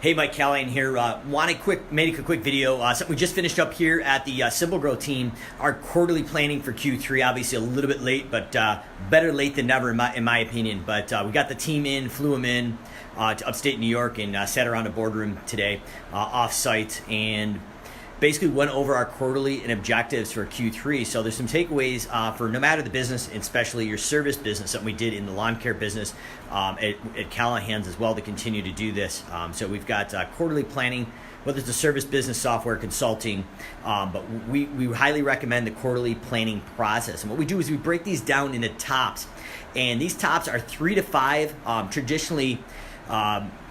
Hey, Mike Callahan here. Make a quick video. Something we just finished up here at the Simple Grow team. Our quarterly planning for Q3, obviously a little bit late, but better late than never in my opinion. But we got the team in, flew them in to upstate New York, and sat around a boardroom today, off-site, and basically went over our quarterly and objectives for Q3. So there's some takeaways for no matter the business, and especially your service business, something we did in the lawn care business at Callahan's as well to continue to do this. So we've got quarterly planning, whether it's a service business, software, consulting, but we highly recommend the quarterly planning process. And what we do is we break these down into tops. And these tops are 3 to 5, traditionally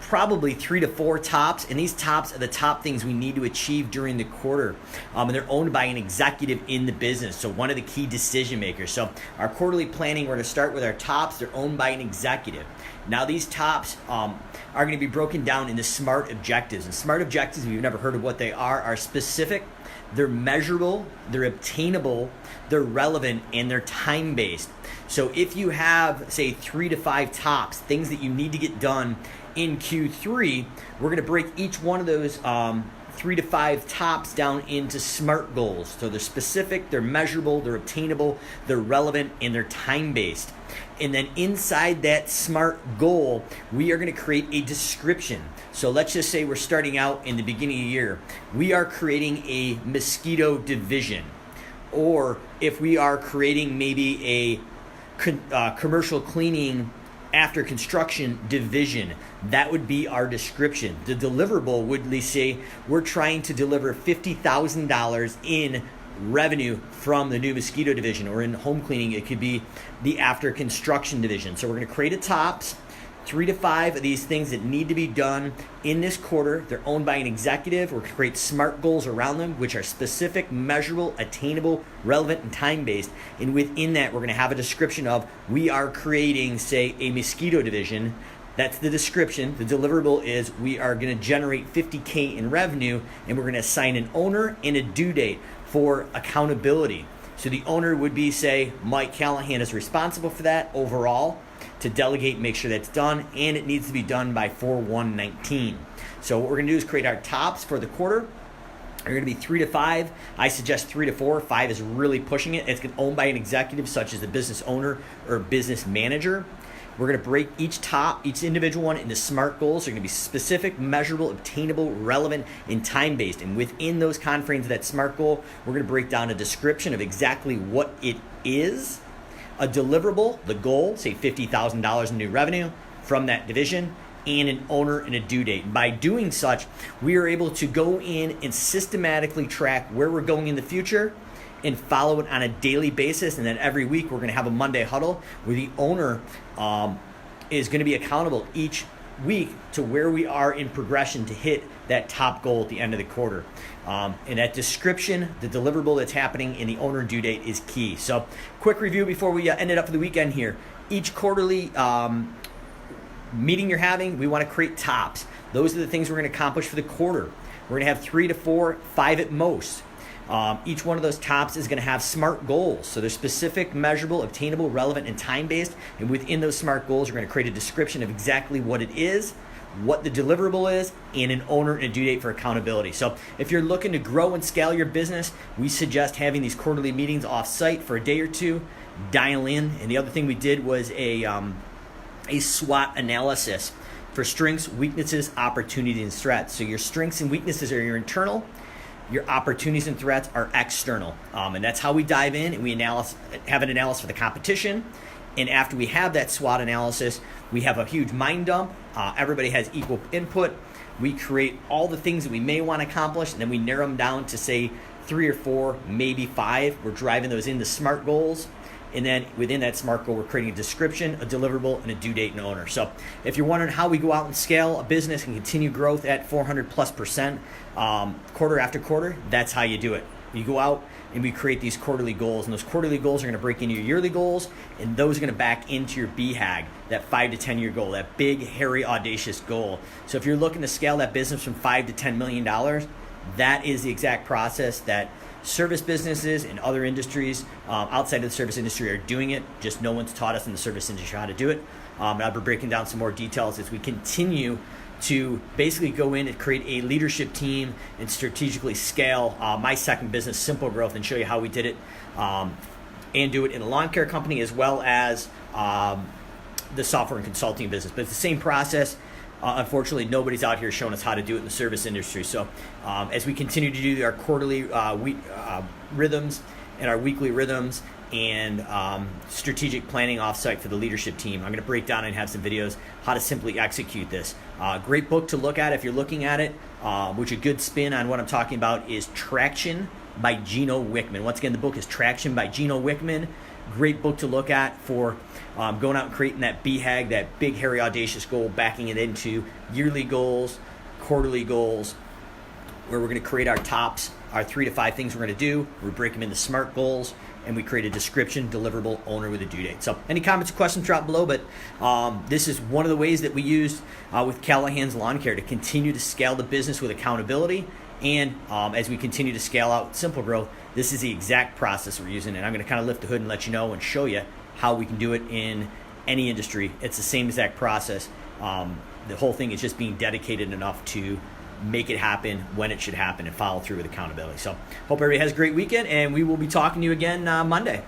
probably 3 to 4 tops, and these tops are the top things we need to achieve during the quarter, and they're owned by an executive in the business, so one of the key decision makers. So our quarterly planning, we're going to start with our tops. They're owned by an executive. Now these tops are going to be broken down into SMART objectives, and SMART objectives, if you've never heard of what they are specific, they're measurable, they're obtainable, they're relevant, and they're time-based. So if you have, say, 3 to 5 tops, things that you need to get done in Q3, we're going to break each one of those 3 to 5 tops down into SMART goals. So they're specific, they're measurable, they're obtainable, they're relevant, and they're time-based. And then inside that SMART goal, we are going to create a description. So let's just say we're starting out in the beginning of the year. We are creating a mosquito division. Or if we are creating maybe a commercial cleaning after construction division, that would be our description. The deliverable would say we're trying to deliver $50,000 in revenue from the new mosquito division, or in home cleaning, it could be the after construction division. So we're going to create a tops, 3 to 5 of these things that need to be done in this quarter. They're owned by an executive. We're going to create SMART goals around them, which are specific, measurable, attainable, relevant, and time-based. And within that, we're going to have a description of, we are creating, say, a mosquito division. That's the description. The deliverable is we are going to generate $50K in revenue, and we're going to assign an owner and a due date for accountability. So the owner would be, say, Mike Callahan is responsible for that overall, to delegate and make sure that's done, and it needs to be done by 4/1/19. So what we're going to do is create our tops for the quarter. They're going to be 3 to 5. I suggest 3 to 4. 5 is really pushing it. It's owned by an executive, such as the business owner or business manager. We're going to break each individual one into SMART goals. They're going to be specific, measurable, obtainable, relevant, and time-based. And within those confines of that SMART goal, we're going to break down a description of exactly what it is, a deliverable, the goal, say $50,000 in new revenue from that division, and an owner and a due date. And by doing such, we are able to go in and systematically track where we're going in the future and follow it on a daily basis. And then every week we're going to have a Monday huddle where the owner is going to be accountable each week to where we are in progression to hit that top goal at the end of the quarter. And that description, the deliverable that's happening, and the owner due date is key. So quick review before we end it up for the weekend here. Each quarterly meeting you're having, we want to create tops. Those are the things we're going to accomplish for the quarter. We're going to have 3 to 4, 5 at most. Each one of those tops is going to have SMART goals. So they're specific, measurable, obtainable, relevant, and time-based. And within those SMART goals, we're going to create a description of exactly what it is, what the deliverable is, and an owner and a due date for accountability. So if you're looking to grow and scale your business, we suggest having these quarterly meetings off-site for a day or two, dial in. And the other thing we did was a SWOT analysis for strengths, weaknesses, opportunities, and threats. So your strengths and weaknesses are your internal, your opportunities and threats are external. And that's how we dive in, and we have an analysis for the competition. And after we have that SWOT analysis, we have a huge mind dump. Everybody has equal input. We create all the things that we may want to accomplish, and then we narrow them down to, say, 3 or 4, maybe 5. We're driving those into SMART goals. And then within that SMART goal, we're creating a description, a deliverable, and a due date and owner. So if you're wondering how we go out and scale a business and continue growth at 400+% quarter after quarter, that's how you do it. You go out and we create these quarterly goals, and those quarterly goals are going to break into your yearly goals, and those are going to back into your BHAG, that 5 to 10 year goal, that big, hairy, audacious goal. So if you're looking to scale that business from $5 to $10 million, that is the exact process that service businesses and other industries outside of the service industry are doing it. Just no one's taught us in the service industry how to do it. And I'll be breaking down some more details as we continue to basically go in and create a leadership team and strategically scale my second business, Simple Growth, and show you how we did it, and do it in a lawn care company as well as the software and consulting business. But it's the same process. Unfortunately, nobody's out here showing us how to do it in the service industry. So as we continue to do our quarterly rhythms and our weekly rhythms and strategic planning offsite for the leadership team, I'm going to break down and have some videos how to simply execute this. Great book to look at if you're looking at it, which a good spin on what I'm talking about is Traction by Gino Wickman. Once again, the book is Traction by Gino Wickman. Great book to look at for going out and creating that BHAG, that big, hairy, audacious goal, backing it into yearly goals, quarterly goals, where we're going to create our tops, our 3 to 5 things we're going to do. We break them into SMART goals, and we create a description, deliverable, owner with a due date. So any comments or questions, drop below. But this is one of the ways that we used with Callahan's Lawn Care to continue to scale the business with accountability. And as we continue to scale out Simple Growth, this is the exact process we're using. And I'm going to kind of lift the hood and let you know and show you how we can do it in any industry. It's the same exact process. The whole thing is just being dedicated enough to make it happen when it should happen and follow through with accountability. So hope everybody has a great weekend, and we will be talking to you again Monday.